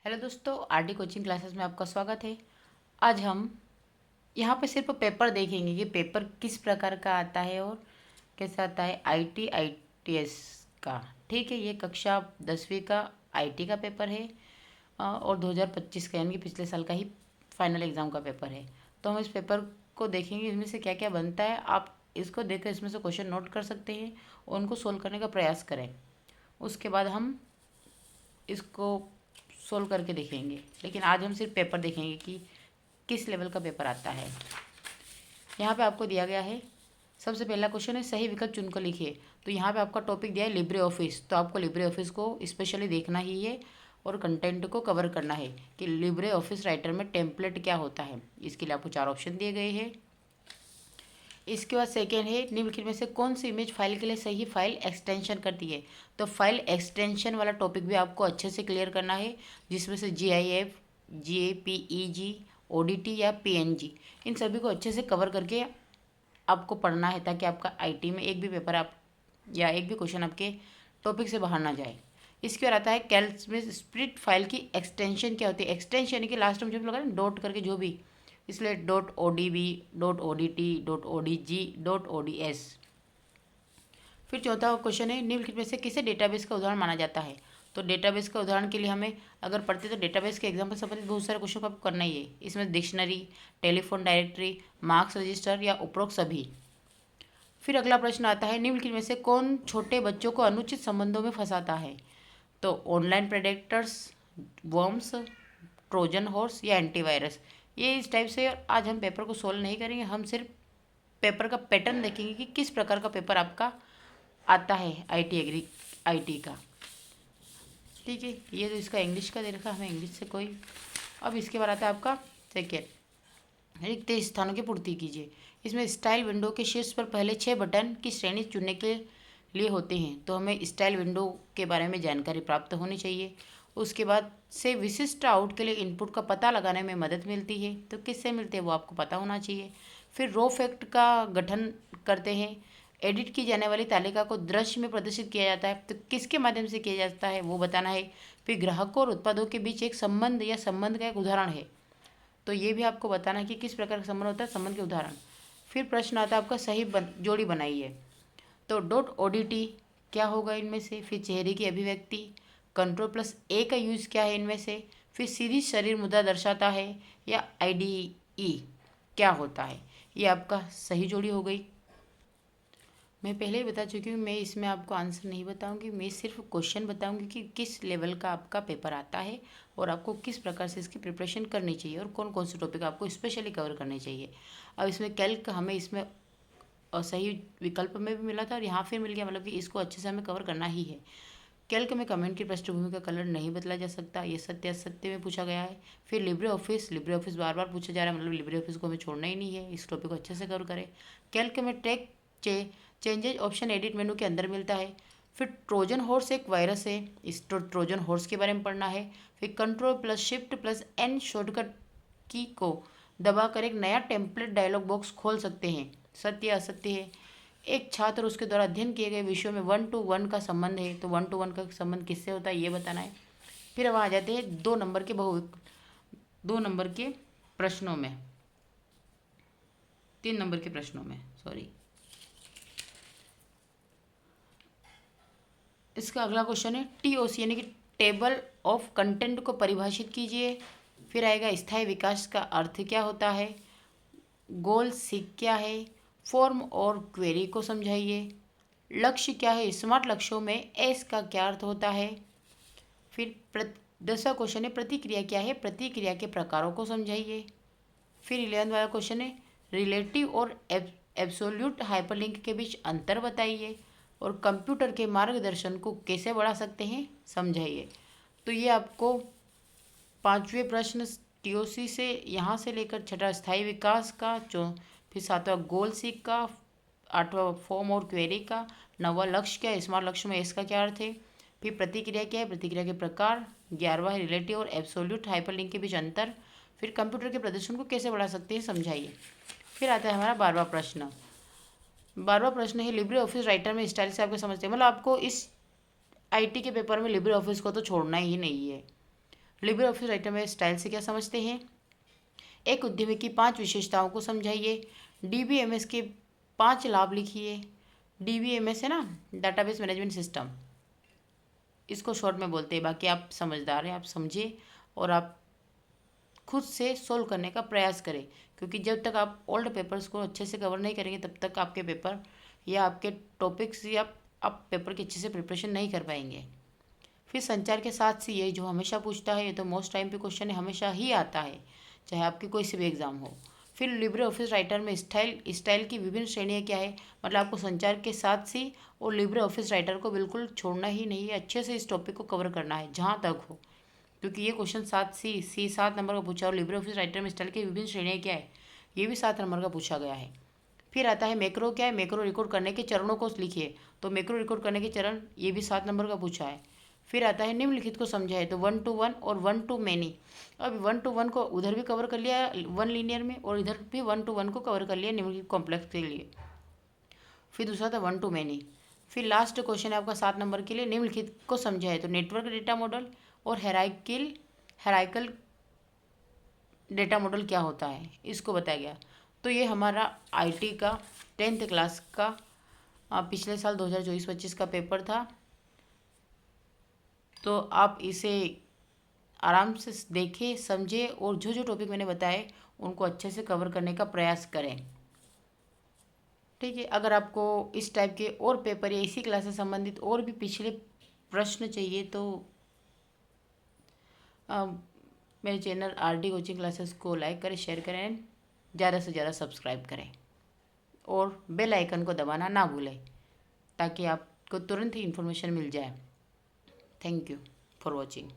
Hello दोस्तों, RD coaching classes में आपका स्वागत है। आज हम यहाँ पे सिर्फ पेपर देखेंगे कि पेपर किस प्रकार का आता है और कैसा आता है। आईटी आईटीएस का, ठीक है। ये कक्षा 10वीं का आईटी का पेपर है और 2025 का यानी कि पिछले साल का ही फाइनल एग्ज़ाम का पेपर है। तो हम इस पेपर को देखेंगे, इसमें से क्या क्या बनता है। आप इसको देखकर इसमें से क्वेश्चन नोट कर सकते हैं और उनको सोल्व करने का प्रयास करें। उसके बाद हम इसको सोल्व करके देखेंगे, लेकिन आज हम सिर्फ पेपर देखेंगे कि किस लेवल का पेपर आता है। यहाँ पे आपको दिया गया है, सबसे पहला क्वेश्चन है सही विकल्प चुनकर लिखिए। तो यहाँ पे आपका टॉपिक दिया है लिब्रे ऑफिस, तो आपको लिब्रे ऑफिस को स्पेशली देखना ही है और कंटेंट को कवर करना है कि लिब्रे ऑफिस राइटर में टेम्पलेट क्या होता है। इसके लिए आपको 4 ऑप्शन दिए गए हैं। इसके बाद सेकेंड है निम्नलिखित में से कौन सी इमेज फाइल के लिए सही फाइल एक्सटेंशन करती है। तो फाइल एक्सटेंशन वाला टॉपिक भी आपको अच्छे से क्लियर करना है, जिसमें से GIF, JPEG, ODT या PNG, इन सभी को अच्छे से कवर करके आपको पढ़ना है, ताकि आपका आईटी में एक भी पेपर आप या एक भी क्वेश्चन आपके टॉपिक से बाहर ना जाए। इसके बाद आता है कैल्क में स्प्लिट फाइल की एक्सटेंशन क्या होती है। एक्सटेंशन यानी कि लास्ट में जब लगा ना डॉट करके जो भी, इसलिए .odb, .odt, .odg, .ods। फिर चौथा क्वेश्चन है निम्नलिखित में से किसे डेटाबेस का उदाहरण माना जाता है। तो डेटाबेस का उदाहरण के लिए हमें अगर पढ़ते तो डेटाबेस के एग्जाम्पल से संबंधित बहुत सारे क्वेश्चन को आपको करना ही है। इसमें dictionary, telephone directory, marks register या उपरोक्त सभी। फिर अगला प्रश्न आता है निम्नलिखित में से कौन छोटे बच्चों को अनुचित संबंधों में फंसाता है। तो online predators, worms, Trojan horse या एंटीवायरस। ये इस टाइप से आज हम पेपर को सोल्व नहीं करेंगे, हम सिर्फ पेपर का पैटर्न देखेंगे कि किस प्रकार का पेपर आपका आता है आईटी का। ठीक है, ये तो इसका इंग्लिश का दे रखा, हमें इंग्लिश से कोई। अब इसके बाद आता है आपका सेकेंड, रिक्त स्थानों की पूर्ति कीजिए। इसमें स्टाइल विंडो के शीर्ष पर पहले 6 बटन की श्रेणी चुनने के लिए होते हैं, तो हमें स्टाइल विंडो के बारे में जानकारी प्राप्त होनी चाहिए। उसके बाद से विशिष्ट आउट के लिए इनपुट का पता लगाने में मदद मिलती है, तो किससे मिलते हैं वो आपको पता होना चाहिए। फिर रो फैक्ट का गठन करते हैं। एडिट की जाने वाली तालिका को दृश्य में प्रदर्शित किया जाता है, तो किसके माध्यम से किया जाता है वो बताना है। फिर ग्राहकों और उत्पादों के बीच एक संबंध या संबंध का एक उदाहरण है, तो ये भी आपको बताना है कि किस प्रकार का संबंध होता है, संबंध के उदाहरण। फिर प्रश्न आता है आपका सही जोड़ी बनाइए। तो .odt क्या होगा इनमें से। फिर चेहरे की अभिव्यक्ति, Ctrl+A का यूज़ क्या है इनमें से। फिर सीधी शरीर मुद्रा दर्शाता है या IDE क्या होता है। ये आपका सही जोड़ी हो गई। मैं पहले ही बता चुकी हूँ, मैं इसमें आपको आंसर नहीं बताऊंगी, मैं सिर्फ क्वेश्चन बताऊंगी कि किस लेवल का आपका पेपर आता है और आपको किस प्रकार से इसकी प्रिपरेशन करनी चाहिए और कौन कौन से टॉपिक आपको स्पेशली कवर करने चाहिए। अब इसमें कैल्क हमें इसमें सही विकल्प में भी मिला था और यहाँ फिर मिल गया, मतलब कि इसको अच्छे से हमें कवर करना ही है। कैल्क में कमेंट की पृष्ठभूमि का कलर नहीं बदला जा सकता, ये सत्य असत्य में पूछा गया है। फिर लिब्रे ऑफिस बार बार पूछा जा रहा है, मतलब लिब्रे ऑफिस को हमें छोड़ना ही नहीं है, इस टॉपिक को अच्छे से कवर करें। कैल्क में track changes option edit menu के अंदर मिलता है। फिर ट्रोजन हॉर्स एक वायरस है, इस ट्रोजन हॉर्स के बारे में पढ़ना है। फिर Ctrl+Shift+N शॉर्टकट की को दबाकर एक नया टेम्पलेट डायलॉग बॉक्स खोल सकते हैं, सत्य असत्य है। एक छात्र उसके द्वारा अध्ययन किए गए विषयों में 1 to 1 का संबंध है, तो 1 to 1 का संबंध किससे होता है ये बताना है। फिर अब आ जाते हैं 2 नंबर के प्रश्नों में, 3 नंबर के प्रश्नों में, सॉरी। इसका अगला क्वेश्चन है TOC यानी कि टेबल ऑफ कंटेंट को परिभाषित कीजिए। फिर आएगा स्थायी विकास का अर्थ क्या होता है, गोल सीख क्या है, फॉर्म और क्वेरी को समझाइए, लक्ष्य क्या है, स्मार्ट लक्ष्यों में एस का क्या अर्थ होता है। फिर 10वां क्वेश्चन है प्रतिक्रिया क्या है, प्रतिक्रिया के प्रकारों को समझाइए। फिर 11वां वाला क्वेश्चन है रिलेटिव और एब्सोल्यूट हाइपरलिंक के बीच अंतर बताइए और कंप्यूटर के मार्गदर्शन को कैसे बढ़ा सकते हैं समझाइए। तो ये आपको 5वें प्रश्न TOC से यहाँ से लेकर 6वां स्थायी विकास का, फिर 7वां गोल सीख का, 8वां फॉर्म और क्वेरी का, 9वां लक्ष्य क्या है, स्मार्ट लक्ष्य में इसका क्या अर्थ है। फिर प्रतिक्रिया क्या है, प्रतिक्रिया के प्रकार, 11वां है रिलेटिव और एब्सोल्यूट हाइपरलिंक के बीच अंतर। फिर कंप्यूटर के प्रदर्शन को कैसे बढ़ा सकते हैं समझाइए। फिर आता है हमारा 12वां प्रश्न। 12वां प्रश्न है लिब्रे ऑफिस राइटर में स्टाइल से आपको समझते हैं, मतलब आपको इस आईटी के पेपर में लिब्रे ऑफिस को तो छोड़ना ही नहीं है। लिब्रे ऑफिस राइटर में स्टाइल से क्या समझते हैं। एक उद्यमी की 5 विशेषताओं को समझाइए। डीबीएमएस के 5 लाभ लिखिए। डीबीएमएस है ना, डाटाबेस मैनेजमेंट सिस्टम, इसको शॉर्ट में बोलते हैं। बाकी आप समझदार हैं, आप समझिए और आप खुद से सोल्व करने का प्रयास करें, क्योंकि जब तक आप ओल्ड पेपर्स को अच्छे से कवर नहीं करेंगे तब तक आपके पेपर या आपके टॉपिक्स या आप पेपर की अच्छे से प्रिपरेशन नहीं कर पाएंगे। फिर संचार के साथ से ये जो हमेशा पूछता है, ये तो मोस्ट टाइम पे क्वेश्चन हमेशा ही आता है, चाहे आपकी कोई सी भी एग्ज़ाम हो। फिर लिब्रे ऑफिस राइटर में स्टाइल की विभिन्न श्रेणियाँ क्या है, मतलब आपको संचार के साथ से और लिब्रे ऑफिस राइटर को बिल्कुल छोड़ना ही नहीं है, अच्छे से इस टॉपिक को कवर करना है जहाँ तक हो, क्योंकि ये क्वेश्चन 7 नंबर का पूछा। और लिब्रे ऑफिस राइटर में स्टाइल की विभिन्न श्रेणियाँ क्या है, ये भी 7 नंबर का पूछा गया है। फिर आता है मैक्रो क्या है, मैक्रो रिकॉर्ड करने के चरणों को लिखिए, तो मैक्रो रिकॉर्ड करने के चरण ये भी 7 नंबर का पूछा है। फिर आता है निम्नलिखित को समझाए, तो 1 to 1 और 1 to मैनी। अब 1 to 1 को उधर भी कवर कर लिया 1 लीनियर में, और इधर भी 1 to 1 को कवर कर लिया निम्नलिखित कॉम्प्लेक्स के लिए। फिर दूसरा था 1 to मैनी। फिर लास्ट क्वेश्चन है आपका 7 नंबर के लिए, निम्नलिखित को समझाए, तो नेटवर्क डेटा मॉडल और हेराइकल डेटा मॉडल क्या होता है, इसको बताया गया। तो ये हमारा आईटी का 10th क्लास का पिछले साल 2024-25 का पेपर था। तो आप इसे आराम से देखें, समझें और जो जो टॉपिक मैंने बताए उनको अच्छे से कवर करने का प्रयास करें। ठीक है, अगर आपको इस टाइप के और पेपर या इसी क्लास से संबंधित और भी पिछले प्रश्न चाहिए तो मेरे चैनल आरडी कोचिंग क्लासेस को लाइक करें, शेयर करें, ज़्यादा से ज़्यादा सब्सक्राइब करें और बेल आइकन को दबाना ना भूलें, ताकि आपको तुरंत ही इन्फॉर्मेशन मिल जाए। Thank you for watching.